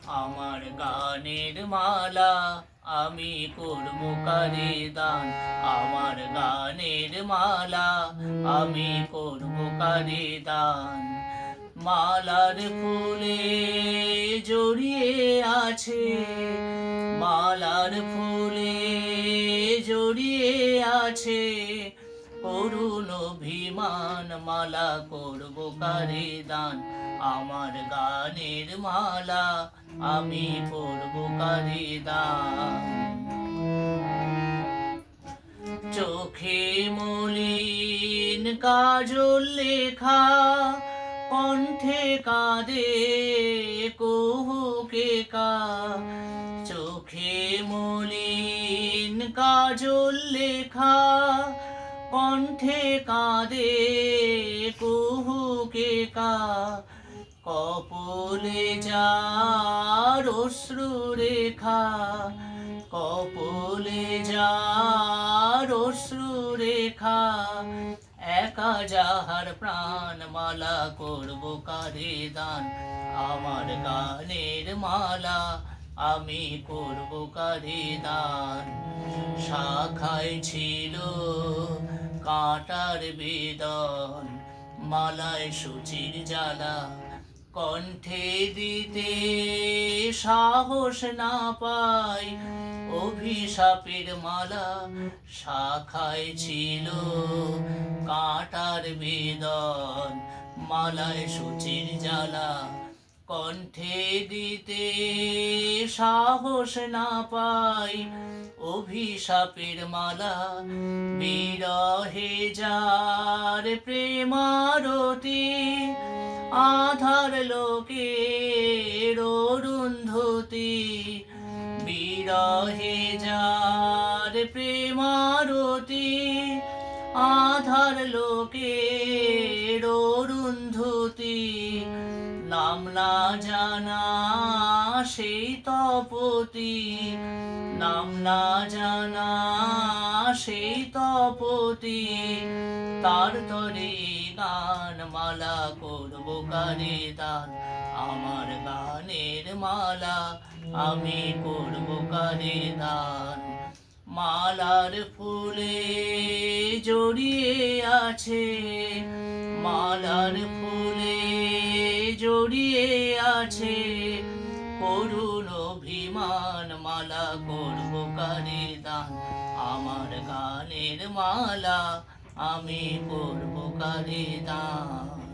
আমার গানের মালা আমি করব কারে দান। আমার গানের মালা আমি করব কারে দান। মালার ফুলে জড়িয়ে আছে, মালার ফুলে জড়িয়ে আছে করুণ অভিমান। মালা করব কারে দান। আমার গানের মালা আমি করব কারে দান। চোখে মলিন কাজল লেখা, কণ্ঠে কাঁদে কুহুকে কা। চোখে মলিন কাজল লেখা, কণ্ঠে কাঁদে কুহুকে কা। কপলে যার অশ্রু রেখা, কপলে যার অশ্রু রেখা। একা যাহার প্রাণ মালা করব কারে দান। আমার গানের মালা আমি করব কারে দান। শাখায় ছিল কাঁটার বেদন, মালায় সূচির জ্বালা। কণ্ঠে দিতে সাহস না পাই অভিশাপের মালা। শাখায় ছিল কাঁটার বেদন, মালায় সূচির জ্বালা। কণ্ঠে দিতে সাহস না পাই অভিশাপের মালা। বিরহে যার প্রেমারতি, আধার লোকের অরুন্ধতী। বিরহে যার প্রেমারতি, আধার লোকের অরুন্ধতী। নাম না জানা সেই তপতি, নাম না জানা সেই তপতি। তার তরে গান মালা করব কারে দান। আমার গানের মালা আমি করব কারে দান। মালার ফুলে জড়িয়ে আছে, মালার ফুলে জড়িয়ে আছে করুণ অভিমান। মালা করব কারে দান। আমার গানের মালা আমি করব কারে দান।